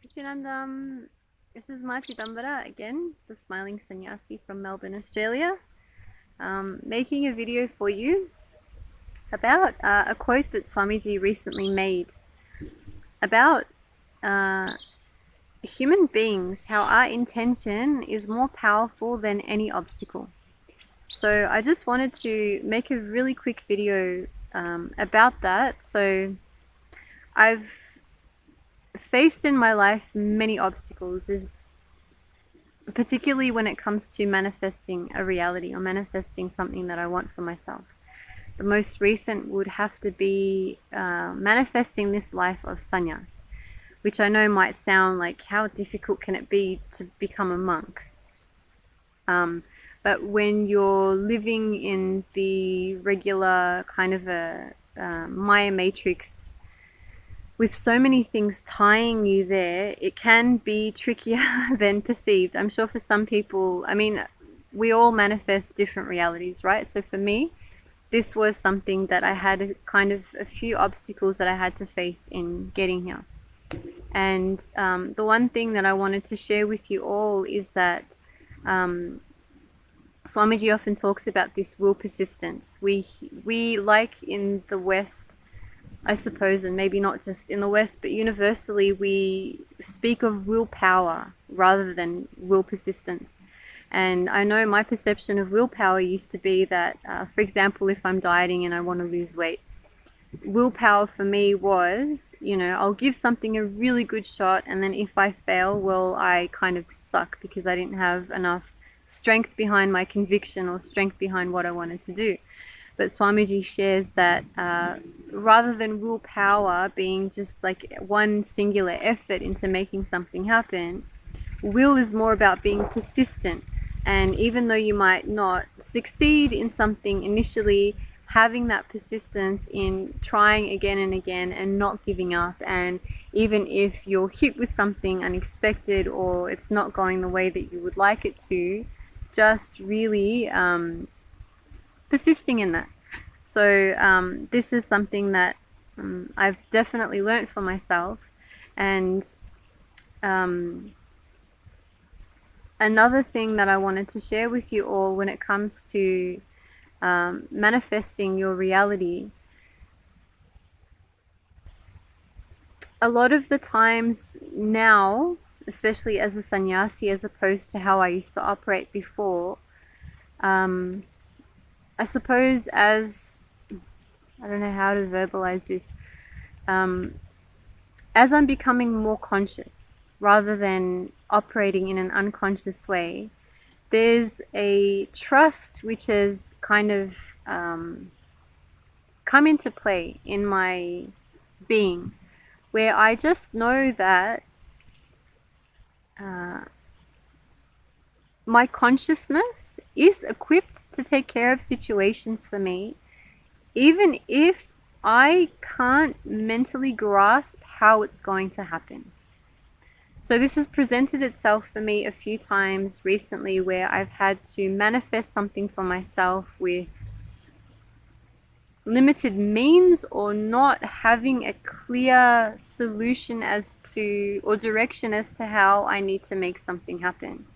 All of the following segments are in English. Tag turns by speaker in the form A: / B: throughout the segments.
A: Nithyananda, this is my Pitambara again, the smiling sannyasi from Melbourne, Australia, making a video for you about a quote that Swamiji recently made about uh, human beings, how our intention is more powerful than any obstacle. So I just wanted to make a really quick video about that. So I've faced in my life many obstacles, particularly when it comes to manifesting a reality or manifesting something that I want for myself. The most recent would have to be manifesting this life of sannyas, which I know might sound like, how difficult can it be to become a monk? But when you're living in the regular kind of a Maya matrix with so many things tying you there, it can be trickier than perceived. I'm sure for some people, I mean, we all manifest different realities, right? So for me, this was something that I had kind of a few obstacles that I had to face in getting here. And the one thing that I wanted to share with you all is that Swamiji often talks about this will persistence. We like in the West, I suppose, and maybe not just in the West, but universally, we speak of willpower rather than will persistence. And I know my perception of willpower used to be that, for example, if I'm dieting and I want to lose weight, willpower for me was, I'll give something a really good shot, and then if I fail, well, I kind of suck because I didn't have enough strength behind my conviction or strength behind what I wanted to do. But Swamiji shares that rather than willpower being just like one singular effort into making something happen, will is more about being persistent. And even though you might not succeed in something initially, having that persistence in trying again and again and not giving up. And even if you're hit with something unexpected or it's not going the way that you would like it to, just really persisting in that. So this is something that I've definitely learnt for myself. And another thing that I wanted to share with you all when it comes to manifesting your reality, a lot of the times now, especially as a sannyasi as opposed to how I used to operate before, I suppose I don't know how to verbalize this, as I'm becoming more conscious rather than operating in an unconscious way, there's a trust which has kind of come into play in my being, where I just know that my consciousness is equipped to take care of situations for me, even if I can't mentally grasp how it's going to happen. So this has presented itself for me a few times recently where I've had to manifest something for myself with limited means or not having a clear solution as to, or direction as to how I need to make something happen.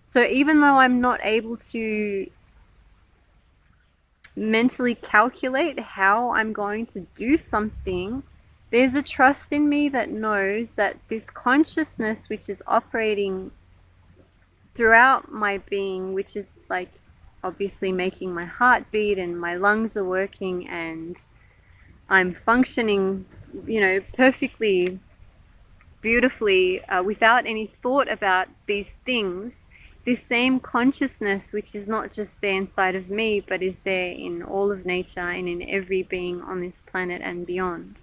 A: So even though I'm not able to mentally calculate how I'm going to do something, there's a trust in me that knows that this consciousness which is operating throughout my being, which is like obviously making my heart beat and my lungs are working and I'm functioning, perfectly, beautifully, without any thought about these things, this same consciousness, which is not just there inside of me, but is there in all of nature and in every being on this planet and beyond,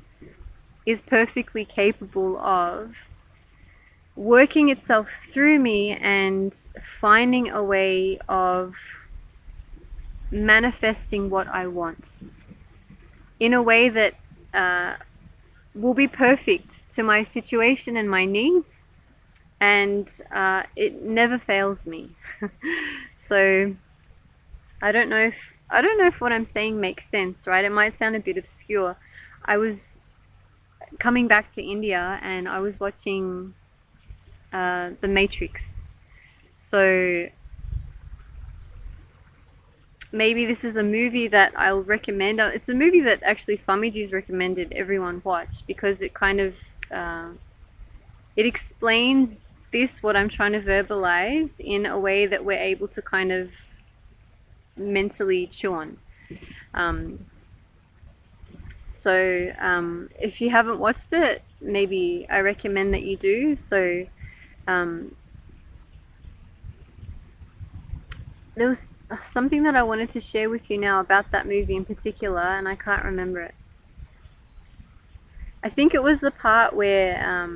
A: is perfectly capable of working itself through me and finding a way of manifesting what I want in a way that will be perfect to my situation and my needs, and it never fails me. So I don't know if what I'm saying makes sense, right? It might sound a bit obscure. I was coming back to India, and I was watching The Matrix. So maybe this is a movie that I'll recommend. It's a movie that actually Swamiji's recommended everyone watch, because it kind of it explains this, what I'm trying to verbalize, in a way that we're able to kind of mentally chew on. So if you haven't watched it, maybe I recommend that you do. So there was something that I wanted to share with you now about that movie in particular, and I can't remember it. I think it was the part where,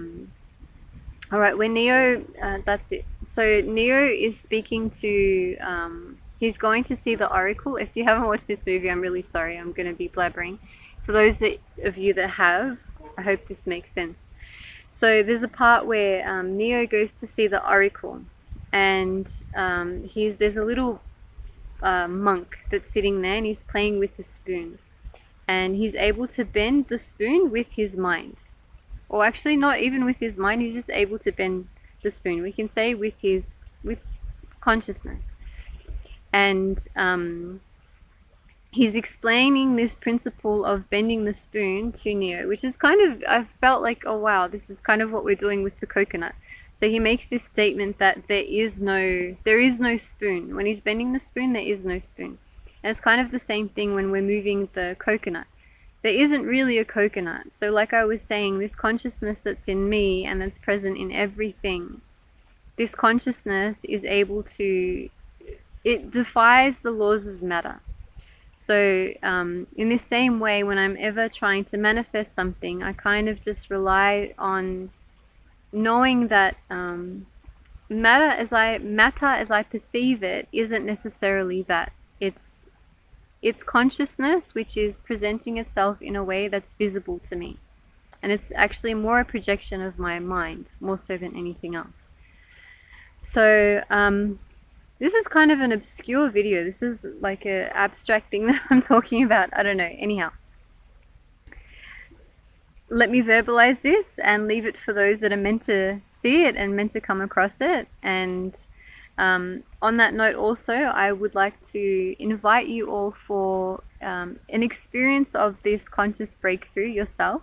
A: all right, when Neo, that's it. So Neo is speaking to, he's going to see the Oracle. If you haven't watched this movie, I'm really sorry. I'm going to be blabbering. For those of you that have, I hope this makes sense. So there's a part where Neo goes to see the Oracle, and there's a little monk that's sitting there, and he's playing with the spoon, and he's able to bend the spoon with his mind, or actually not even with his mind, he's just able to bend the spoon, we can say with consciousness. And he's explaining this principle of bending the spoon to Neo, which is kind of, I felt like, oh wow, this is kind of what we're doing with the coconut. So he makes this statement that there is no spoon. When he's bending the spoon, there is no spoon. And it's kind of the same thing when we're moving the coconut. There isn't really a coconut. So like I was saying, this consciousness that's in me and that's present in everything, this consciousness is able to, it defies the laws of matter. So in the same way, when I'm ever trying to manifest something, I kind of just rely on knowing that matter as I perceive it isn't necessarily that. It's consciousness which is presenting itself in a way that's visible to me. And it's actually more a projection of my mind, more so than anything else. So this is kind of an obscure video. This is like an abstract thing that I'm talking about. I don't know. Anyhow, let me verbalize this and leave it for those that are meant to see it and meant to come across it. And on that note also, I would like to invite you all for an experience of this conscious breakthrough yourself.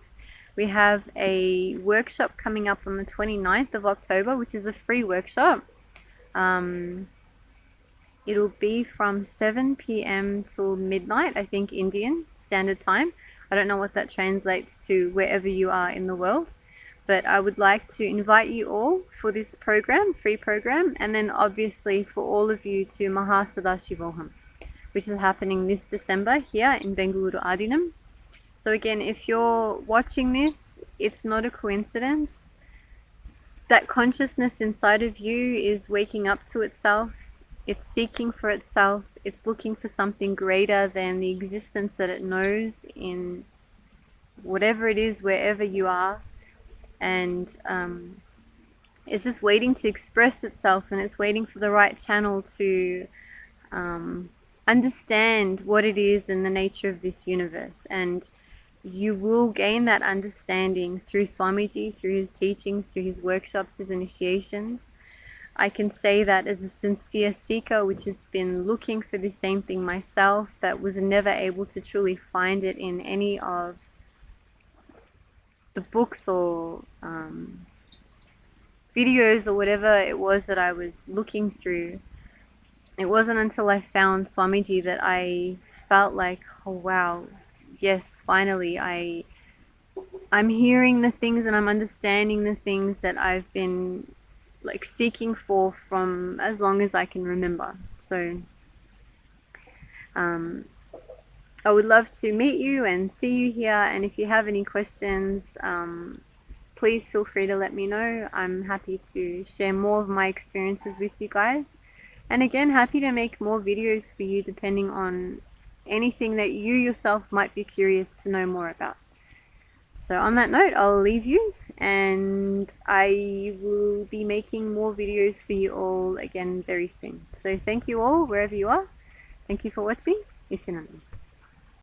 A: We have a workshop coming up on the 29th of October, which is a free workshop. It'll be from 7 p.m. till midnight, I think, Indian Standard Time. I don't know what that translates to wherever you are in the world. But I would like to invite you all for this program, free program, and then obviously for all of you to Mahasadashivoham, which is happening this December here in Bengaluru Adinam. So again, if you're watching this, it's not a coincidence. That consciousness inside of you is waking up to itself. It's seeking for itself. It's looking for something greater than the existence that it knows in whatever it is, wherever you are. And it's just waiting to express itself, and it's waiting for the right channel to understand what it is and the nature of this universe. And you will gain that understanding through Swamiji, through his teachings, through his workshops, his initiations. I can say that as a sincere seeker, which has been looking for the same thing myself, that was never able to truly find it in any of the books or videos or whatever it was that I was looking through. It wasn't until I found Swamiji that I felt like, oh wow, yes, finally I'm hearing the things and I'm understanding the things that I've been like seeking for from as long as I can remember. So I would love to meet you and see you here, and if you have any questions, please feel free to let me know. I'm happy to share more of my experiences with you guys, and again, happy to make more videos for you depending on anything that you yourself might be curious to know more about. So on that note, I'll leave you, and I will be making more videos for you all again very soon. So thank you all, wherever you are. Thank you for watching. Nithyananda.